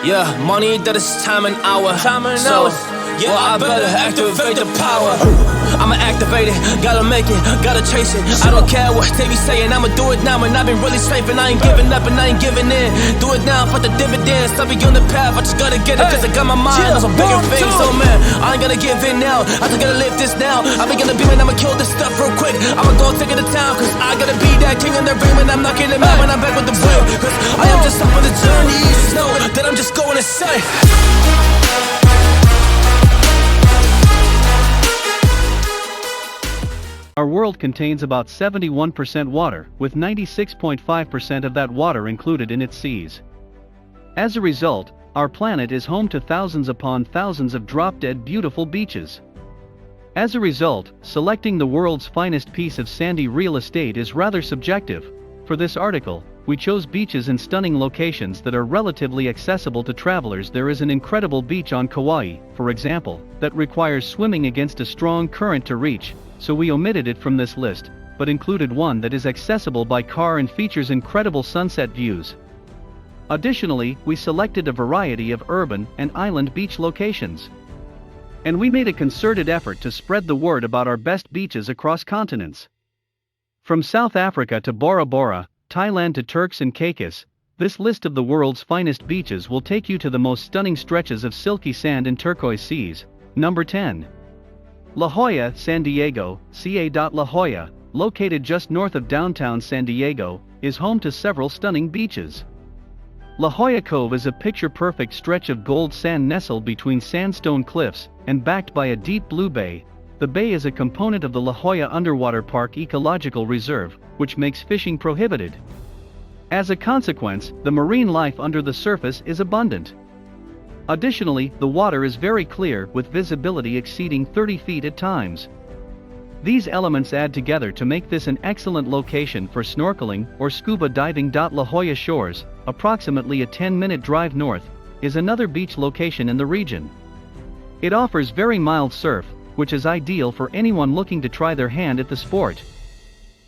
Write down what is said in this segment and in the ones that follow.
Yeah, money that is time and hour. So, yeah, I better activate the power. I'ma activate it, gotta make it, gotta chase it. I don't care what they be saying, I'ma do it now. And I've been really strafing, I ain't giving up and I ain't giving in. Do it now for the dividends, I'll be on the path, I just gotta get it. Cause I got my mind on some bigger things. So man, I ain't gonna give in now, I just gotta live this now. I be gonna be man, I'ma kill this stuff real quick. I'ma go take it to town, cause I gotta be that king in the ring. When I'm knocking them out, when I'm back with the wheel. Cause I am just up on the journey, you just know that I'm just going insane. Our world contains about 71% water, with 96.5% of that water included in its seas. As a result, our planet is home to thousands upon thousands of drop-dead beautiful beaches. As a result, selecting the world's finest piece of sandy real estate is rather subjective. For this article, we chose beaches in stunning locations that are relatively accessible to travelers. There is an incredible beach on Kauai, for example, that requires swimming against a strong current to reach, so we omitted it from this list, but included one that is accessible by car and features incredible sunset views. Additionally, we selected a variety of urban and island beach locations. And we made a concerted effort to spread the word about our best beaches across continents. From South Africa to Bora Bora, Thailand to Turks and Caicos, this list of the world's finest beaches will take you to the most stunning stretches of silky sand and turquoise seas. Number 10. La Jolla, San Diego. La Jolla, located just north of downtown San Diego, is home to several stunning beaches. La Jolla Cove is a picture-perfect stretch of gold sand nestled between sandstone cliffs and backed by a deep blue bay. The bay is a component of the La Jolla Underwater Park Ecological Reserve, which makes fishing prohibited. As a consequence, the marine life under the surface is abundant. Additionally, the water is very clear, with visibility exceeding 30 feet at times. These elements add together to make this an excellent location for snorkeling or scuba diving. La Jolla Shores, approximately a 10-minute drive north, is another beach location in the region. It offers very mild surf, which is ideal for anyone looking to try their hand at the sport.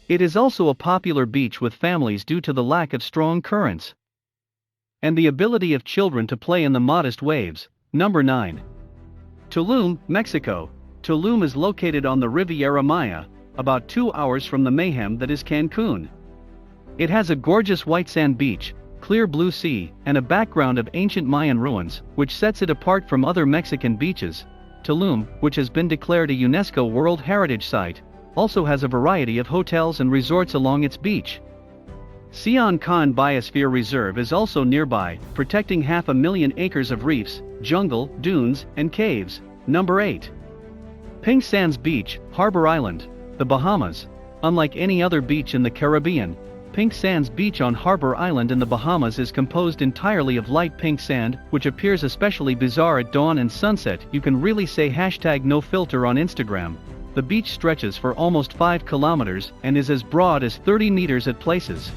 It is also a popular beach with families due to the lack of strong currents and the ability of children to play in the modest waves. Number 9. Tulum, Mexico. Tulum is located on the Riviera Maya, about 2 hours from the mayhem that is Cancun. It has a gorgeous white sand beach, clear blue sea, and a background of ancient Mayan ruins, which sets it apart from other Mexican beaches. Tulum, which has been declared a UNESCO World Heritage Site, also has a variety of hotels and resorts along its beach. Sian Khan Biosphere Reserve is also nearby, protecting 500,000 acres of reefs, jungle, dunes, and caves. Number 8. Pink Sands Beach, Harbour Island, the Bahamas. Unlike any other beach in the Caribbean, Pink Sands Beach on Harbour Island in the Bahamas is composed entirely of light pink sand, which appears especially bizarre at dawn and sunset. You can really say #NoFilter on Instagram. The beach stretches for almost 5 kilometers and is as broad as 30 meters at places.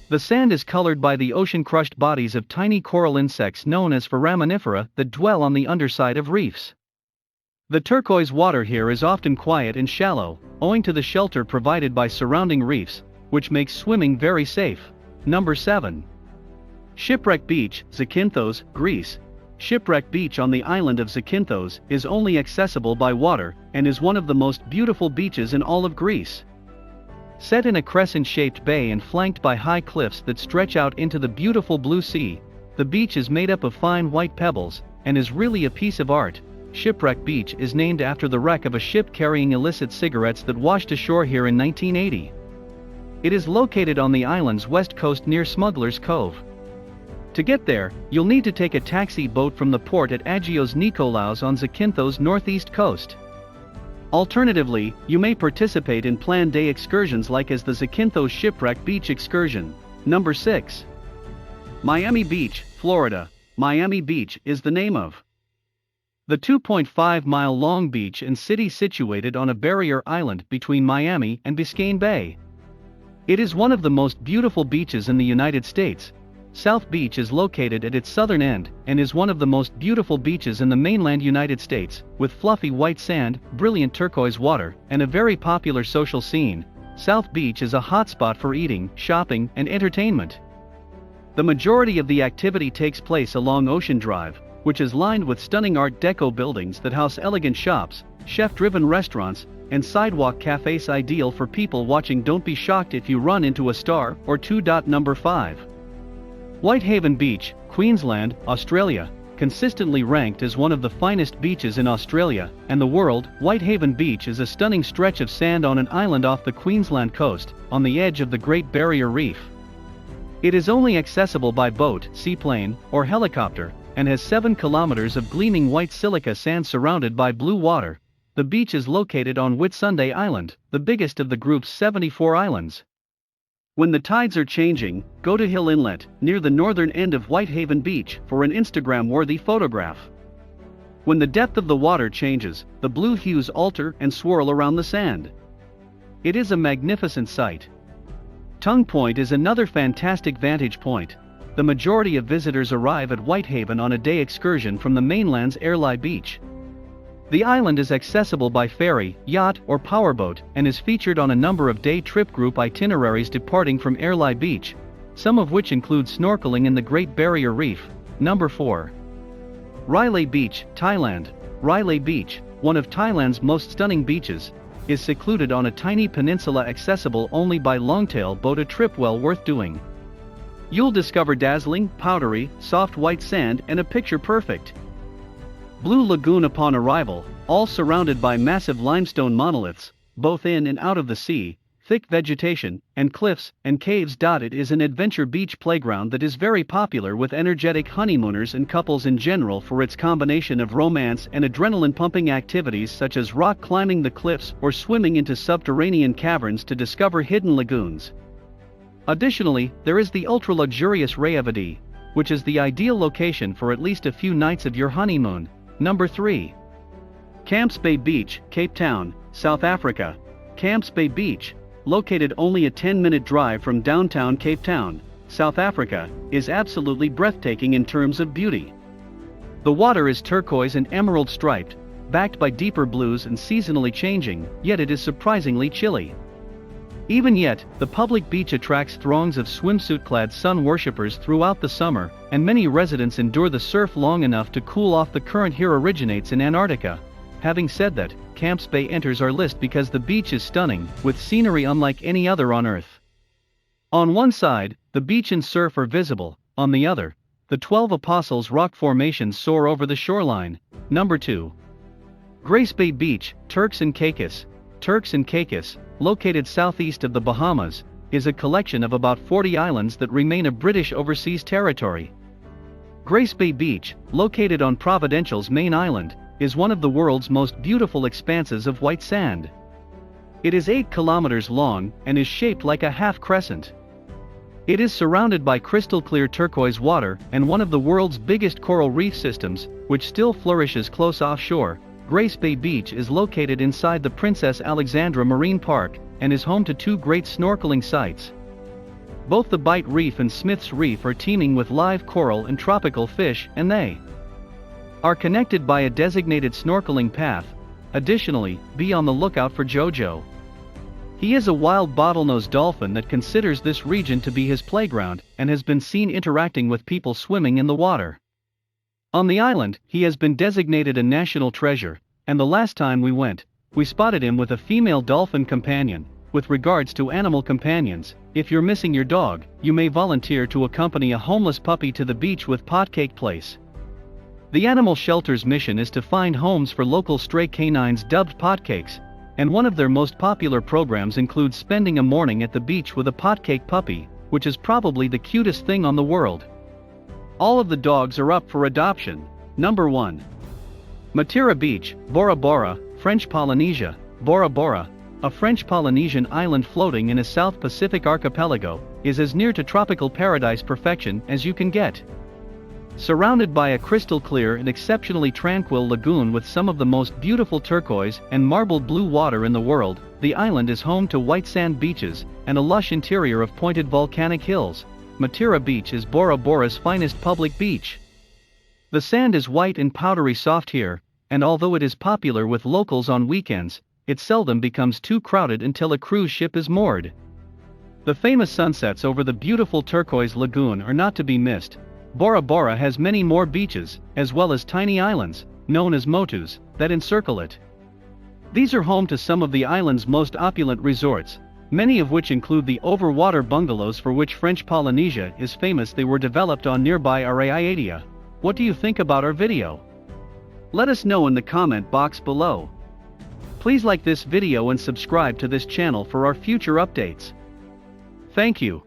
The sand is colored by the ocean-crushed bodies of tiny coral insects known as foraminifera that dwell on the underside of reefs. The turquoise water here is often quiet and shallow, owing to the shelter provided by surrounding reefs, which makes swimming very safe. Number 7. Shipwreck Beach, Zakynthos, Greece. Shipwreck Beach on the island of Zakynthos is only accessible by water and is one of the most beautiful beaches in all of Greece. Set in a crescent-shaped bay and flanked by high cliffs that stretch out into the beautiful blue sea, the beach is made up of fine white pebbles and is really a piece of art. Shipwreck Beach is named after the wreck of a ship carrying illicit cigarettes that washed ashore here in 1980. It is located on the island's west coast near Smuggler's Cove. To get there, you'll need to take a taxi boat from the port at Agios Nikolaos on Zakynthos' northeast coast. Alternatively, you may participate in planned day excursions like as the Zakynthos Shipwreck Beach excursion. Number 6. Miami Beach, Florida. Miami Beach is the name of the 2.5-mile-long beach and city situated on a barrier island between Miami and Biscayne Bay. It is one of the most beautiful beaches in the United States. South Beach is located at its southern end and is one of the most beautiful beaches in the mainland United States, with fluffy white sand, brilliant turquoise water, and a very popular social scene. South Beach is a hotspot for eating, shopping, and entertainment. The majority of the activity takes place along Ocean Drive, which is lined with stunning Art Deco buildings that house elegant shops, chef-driven restaurants, and sidewalk cafes ideal for people watching. Don't be shocked if you run into a star or two. Number 5. Whitehaven Beach, Queensland, Australia. Consistently ranked as one of the finest beaches in Australia and the world, Whitehaven Beach is a stunning stretch of sand on an island off the Queensland coast, on the edge of the Great Barrier Reef. It is only accessible by boat, seaplane, or helicopter, and has 7 kilometers of gleaming white silica sand surrounded by blue water. The beach is located on Whitsunday Island, the biggest of the group's 74 islands. When the tides are changing, go to Hill Inlet, near the northern end of Whitehaven Beach, for an Instagram-worthy photograph. When the depth of the water changes, the blue hues alter and swirl around the sand. It is a magnificent sight. Tongue Point is another fantastic vantage point. The majority of visitors arrive at Whitehaven on a day excursion from the mainland's Railay Beach. The island is accessible by ferry, yacht, or powerboat, and is featured on a number of day trip group itineraries departing from Railay Beach, some of which include snorkeling in the Great Barrier Reef. Number 4. Railay Beach, Thailand. Railay Beach, one of Thailand's most stunning beaches, is secluded on a tiny peninsula accessible only by longtail boat, a trip well worth doing. You'll discover dazzling, powdery, soft white sand and a picture-perfect blue lagoon upon arrival, all surrounded by massive limestone monoliths, both in and out of the sea, thick vegetation, and cliffs and caves. It is an adventure beach playground that is very popular with energetic honeymooners and couples in general for its combination of romance and adrenaline-pumping activities such as rock climbing the cliffs or swimming into subterranean caverns to discover hidden lagoons. Additionally, there is the ultra-luxurious Railay, which is the ideal location for at least a few nights of your honeymoon. Number 3. Camps Bay Beach, Cape Town, South Africa. Camps Bay Beach, located only a 10-minute drive from downtown Cape Town, South Africa, is absolutely breathtaking in terms of beauty. The water is turquoise and emerald striped, backed by deeper blues and seasonally changing, yet it is surprisingly chilly. Even yet, the public beach attracts throngs of swimsuit-clad sun worshippers throughout the summer, and many residents endure the surf long enough to cool off. The current here originates in Antarctica. Having said that, Camps Bay enters our list because the beach is stunning, with scenery unlike any other on Earth. On one side, the beach and surf are visible; on the other, the 12 Apostles rock formations soar over the shoreline. Number 2. Grace Bay Beach, Turks and Caicos. Turks and Caicos, located southeast of the Bahamas, is a collection of about 40 islands that remain a British overseas territory. Grace Bay Beach, located on Providential's main island, is one of the world's most beautiful expanses of white sand. It is 8 kilometers long and is shaped like a half crescent. It is surrounded by crystal-clear turquoise water and one of the world's biggest coral reef systems, which still flourishes close offshore. Grace Bay Beach is located inside the Princess Alexandra Marine Park and is home to 2 great snorkeling sites. Both the Bight Reef and Smith's Reef are teeming with live coral and tropical fish, and they are connected by a designated snorkeling path. Additionally, be on the lookout for Jojo. He is a wild bottlenose dolphin that considers this region to be his playground and has been seen interacting with people swimming in the water. On the island, he has been designated a national treasure, and the last time we went, we spotted him with a female dolphin companion. With regards to animal companions, if you're missing your dog, you may volunteer to accompany a homeless puppy to the beach with Potcake Place. The animal shelter's mission is to find homes for local stray canines dubbed potcakes, and one of their most popular programs includes spending a morning at the beach with a potcake puppy, which is probably the cutest thing on the world. All of the dogs are up for adoption. Number 1. Matira Beach, Bora Bora, French Polynesia. Bora Bora, a French Polynesian island floating in a South Pacific archipelago, is as near to tropical paradise perfection as you can get. Surrounded by a crystal-clear and exceptionally tranquil lagoon with some of the most beautiful turquoise and marbled blue water in the world, the island is home to white sand beaches and a lush interior of pointed volcanic hills. Matira Beach is Bora Bora's finest public beach. The sand is white and powdery soft here, and although it is popular with locals on weekends, it seldom becomes too crowded until a cruise ship is moored. The famous sunsets over the beautiful turquoise lagoon are not to be missed. Bora has many more beaches, as well as tiny islands, known as motus, that encircle it. These are home to some of the island's most opulent resorts, many of which include the overwater bungalows for which French Polynesia is famous. They were developed on nearby Railay. What do you think about our video? Let us know in the comment box below. Please like this video and subscribe to this channel for our future updates. Thank you.